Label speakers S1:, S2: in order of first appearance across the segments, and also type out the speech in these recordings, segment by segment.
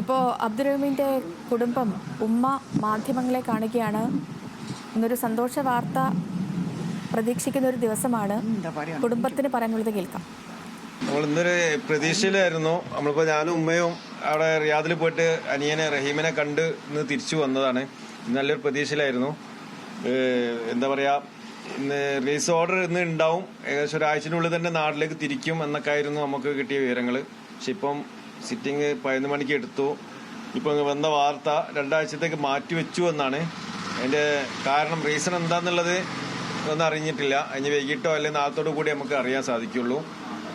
S1: ഇപ്പോൾ അബ്ദുറഹീമിൻ്റെ കുടുംബം ഉമ്മ മാധ്യമങ്ങളെ കാണുകയാണ്. ഇന്നൊരു സന്തോഷ വാർത്ത പ്രതീക്ഷിക്കുന്ന ഒരു ദിവസമാണ്. കുടുംബത്തിന് പറയാനുള്ളത് കേൾക്കാം.
S2: നമ്മൾ ഇന്നൊരു പ്രതീക്ഷയിലായിരുന്നു. നമ്മളിപ്പോൾ ഞാനും ഉമ്മയും അവിടെ റിയാദിൽ പോയിട്ട് അനിയനെ റഹീമിനെ കണ്ട് ഇന്ന് തിരിച്ചു വന്നതാണ്. നല്ലൊരു പ്രതീക്ഷയിലായിരുന്നു. എന്താ പറയുക, ഇന്ന് റിലീസ് ഓർഡർ ഇന്ന് ഉണ്ടാവും. ഏകദേശം ഒരാഴ്ചനുള്ളിൽ തന്നെ നാട്ടിലേക്ക് തിരിക്കും എന്നൊക്കെ ആയിരുന്നു നമുക്ക് കിട്ടിയ വിവരങ്ങൾ. പക്ഷെ ഇപ്പം സിറ്റിംഗ് 11 മണിക്ക് എടുത്തു. ഇപ്പം വന്ന വാർത്ത 2 ആഴ്ചത്തേക്ക് മാറ്റി വെച്ചു എന്നാണ്. അതിൻ്റെ കാരണം റീസൺ എന്താണെന്നുള്ളത് ഒന്നും അറിഞ്ഞിട്ടില്ല. അതിന് വൈകിട്ടോ അല്ലെങ്കിൽ നാളത്തോടു കൂടി നമുക്ക് അറിയാൻ സാധിക്കുള്ളൂ.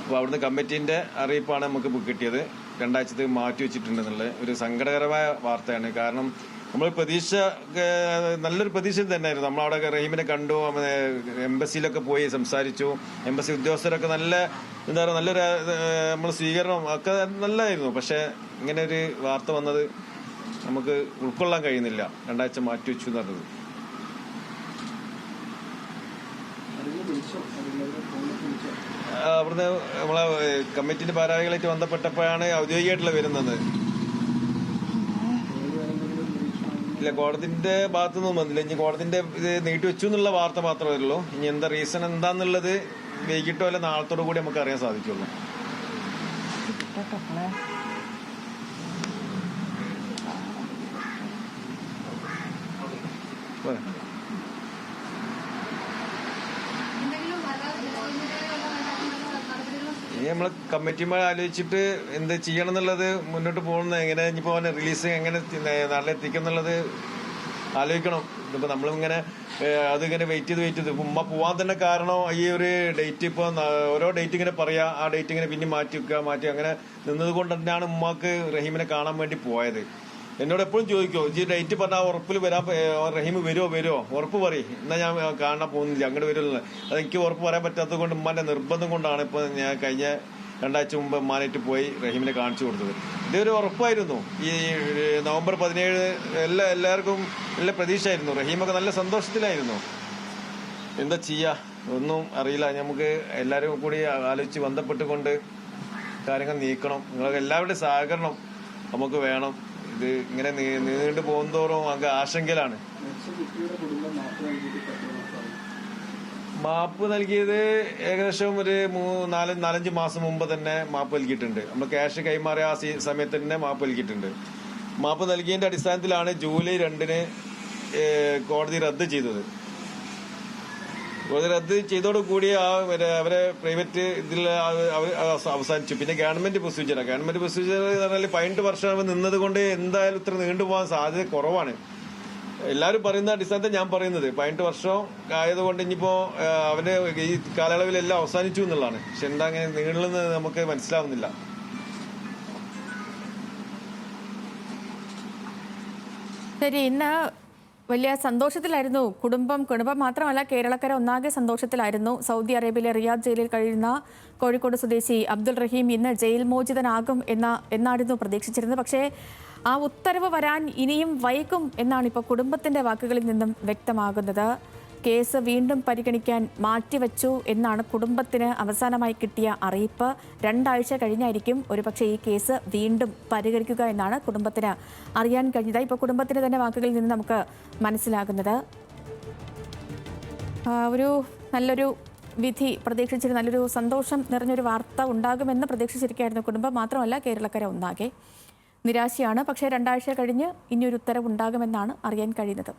S2: അപ്പോൾ അവിടുന്ന് കമ്മിറ്റീൻ്റെ അറിയിപ്പാണ് നമുക്ക് കിട്ടിയത്. 2 ആഴ്ചത്തേക്ക് മാറ്റി വെച്ചിട്ടുണ്ടെന്നുള്ളത് ഒരു സങ്കടകരമായ വാർത്തയാണ്. കാരണം നമ്മൾ പ്രതീക്ഷ നല്ലൊരു പ്രതീക്ഷയിൽ തന്നെയായിരുന്നു. നമ്മളവിടെ റഹീമിനെ കണ്ടു, എംബസിയിലൊക്കെ പോയി സംസാരിച്ചു. എംബസി ഉദ്യോഗസ്ഥരൊക്കെ നല്ല എന്താ പറയുക, നല്ലൊരു നമ്മൾ സ്വീകരണം ഒക്കെ നല്ലതായിരുന്നു. പക്ഷേ ഇങ്ങനെ ഒരു വാർത്ത വന്നത് നമുക്ക് ഉൾക്കൊള്ളാൻ കഴിയുന്നില്ല. 2 ആഴ്ച മാറ്റി വെച്ചു എന്ന് പറഞ്ഞത്. അവിടുന്ന് നമ്മളെ കമ്മിറ്റിന്റെ ഭാരവാഹികളായിട്ട് ബന്ധപ്പെട്ടപ്പോഴാണ് ഔദ്യോഗികമായിട്ടുള്ള വരുന്നത്. ഇല്ല, കോടതിന്റെ ഭാഗത്തുനിന്നും വന്നില്ല. ഇനി കോടതിന്റെ ഇത് നീട്ടിവെച്ചു എന്നുള്ള വാർത്ത മാത്രമേ ഉള്ളൂ. ഇനി എന്താ റീസൺ എന്താന്നുള്ളത് വൈകിട്ടോ അല്ല നാളത്തോടു കൂടി നമുക്ക് അറിയാൻ സാധിക്കുള്ളൂ. ഇനി നമ്മള് കമ്മിറ്റിമാർ ആലോചിച്ചിട്ട് എന്ത് ചെയ്യണം എന്നുള്ളത് മുന്നോട്ട് പോകുന്നത്, എങ്ങനെ ഇനിയിപ്പോ റിലീസ് എങ്ങനെ നാട്ടിലെത്തിക്കും എന്നുള്ളത് ആലോചിക്കണം. ഇതിപ്പോ നമ്മളിങ്ങനെ അതിങ്ങനെ വെയിറ്റ് ചെയ്ത് ഉമ്മ പോവാൻ തന്നെ കാരണം ഈ ഒരു ഡേറ്റ് ഇപ്പൊ ഓരോ ഡേറ്റ് ഇങ്ങനെ പറയാ, ആ ഡേറ്റ് ഇങ്ങനെ പിന്നെ മാറ്റി അങ്ങനെ നിന്നത് കൊണ്ട് തന്നെയാണ് ഉമ്മക്ക് റഹീമിനെ കാണാൻ വേണ്ടി പോയത്. എന്നോട് എപ്പോഴും ചോദിക്കോ, ഈ ഡേറ്റ് പറഞ്ഞാൽ ഉറപ്പിൽ വരാൻ റഹീം വരുമോ ഉറപ്പ് പറയും, എന്നാ ഞാൻ കാണാൻ പോകുന്നില്ല, അങ്ങോട്ട് വരുമല്ലോ. അതെനിക്ക് ഉറപ്പ് പറയാൻ പറ്റാത്തത് കൊണ്ട് ഉമ്മാന്റെ നിർബന്ധം കൊണ്ടാണ് ഇപ്പൊ ഞാൻ കഴിഞ്ഞ 2 ആഴ്ച മുമ്പ് ഉമ്മാനായിട്ട് പോയി റഹീമിനെ കാണിച്ചു കൊടുത്തത്. ഇതൊരു ഉറപ്പായിരുന്നു. ഈ നവംബർ 17 എല്ലാവർക്കും നല്ല പ്രതീക്ഷയായിരുന്നു. റഹീമൊക്കെ നല്ല സന്തോഷത്തിലായിരുന്നു. എന്താ ചെയ്യാ ഒന്നും അറിയില്ല. നമുക്ക് എല്ലാവരും കൂടി ആലോചിച്ച് ബന്ധപ്പെട്ടുകൊണ്ട് കാര്യങ്ങൾ നീക്കണം. നിങ്ങൾക്ക് എല്ലാവരുടെയും സഹകരണം നമുക്ക് വേണം. ഇത് ഇങ്ങനെ നീണ്ടു പോകുന്തോറും അങ്ങ് ആശങ്കയിലാണ്. മാപ്പ് നൽകിയത് ഏകദേശം ഒരു 4-5 മാസം മുമ്പ് തന്നെ മാപ്പ് നൽകിയിട്ടുണ്ട്. നമ്മൾ ക്യാഷ് കൈമാറിയ ആ സമയത്ത് തന്നെ മാപ്പ് നൽകിയിട്ടുണ്ട്. മാപ്പ് നൽകിയതിന്റെ അടിസ്ഥാനത്തിലാണ് ജൂലൈ 2-ന് കോടതി റദ്ദ് ചെയ്തത്. റദ്ദ് ചെയ്തോടുകൂടി അവരെ പ്രൈവറ്റ് ഇതിൽ അവസാനിച്ചു. പിന്നെ ഗവൺമെന്റ് പ്രൊസീജിയർ എന്ന് പറഞ്ഞാൽ 18 വർഷം നിന്നത് കൊണ്ട് എന്തായാലും ഇത്ര നീണ്ടുപോകാൻ സാധ്യത കുറവാണ്. എല്ലാവരും പറയുന്ന അടിസ്ഥാനത്തിൽ ഞാൻ പറയുന്നത് 18 വർഷം ആയതുകൊണ്ട് ഇനിയിപ്പോ അവന്റെ ഈ കാലയളവിലെല്ലാം അവസാനിച്ചു എന്നുള്ളതാണ്. പക്ഷെ എന്താ അങ്ങനെ നീളുന്നത് നമുക്ക് മനസ്സിലാവുന്നില്ല.
S1: ശരി, ഇന്ന് വലിയ സന്തോഷത്തിലായിരുന്നു കുടുംബം മാത്രമല്ല കേരളക്കര ഒന്നാകെ സന്തോഷത്തിലായിരുന്നു. സൗദി അറേബ്യയിലെ റിയാദ് ജയിലിൽ കഴിയുന്ന കോഴിക്കോട് സ്വദേശി അബ്ദുൾ റഹീം ഇന്ന് ജയിൽ മോചിതനാകും എന്നായിരുന്നു പ്രതീക്ഷിച്ചിരുന്നത്. പക്ഷേ ആ ഉത്തരവ് വരാൻ ഇനിയും വൈകും എന്നാണ് ഇപ്പോൾ കുടുംബത്തിന്റെ വാക്കുകളിൽ നിന്നും വ്യക്തമാകുന്നത്. കേസ് വീണ്ടും പരിഗണിക്കാൻ മാറ്റിവെച്ചു എന്നാണ് കുടുംബത്തിന് അവസാനമായി കിട്ടിയ അറിയിപ്പ്. 2 ആഴ്ച കഴിഞ്ഞായിരിക്കും ഒരുപക്ഷെ ഈ കേസ് വീണ്ടും പരിഗണിക്കുക എന്നാണ് കുടുംബത്തിന് അറിയാൻ കഴിഞ്ഞത്. ഇപ്പോൾ കുടുംബത്തിന്റെ തന്നെ വാക്കുകളിൽ നിന്ന് നമുക്ക് മനസ്സിലാകുന്നത് ഒരു നല്ലൊരു വിധി പ്രതീക്ഷിച്ചിരുന്ന നല്ലൊരു സന്തോഷം നിറഞ്ഞൊരു വാർത്ത ഉണ്ടാകുമെന്ന് പ്രതീക്ഷിച്ചിരിക്കുകയായിരുന്നു കുടുംബം. മാത്രമല്ല കേരളക്കര ഒന്നാകെ നിരാശയാണ്. പക്ഷേ 2 ആഴ്ച കഴിഞ്ഞ് ഇനിയൊരു ഉത്തരവുണ്ടാകുമെന്നാണ് അറിയാൻ കഴിയുന്നത്.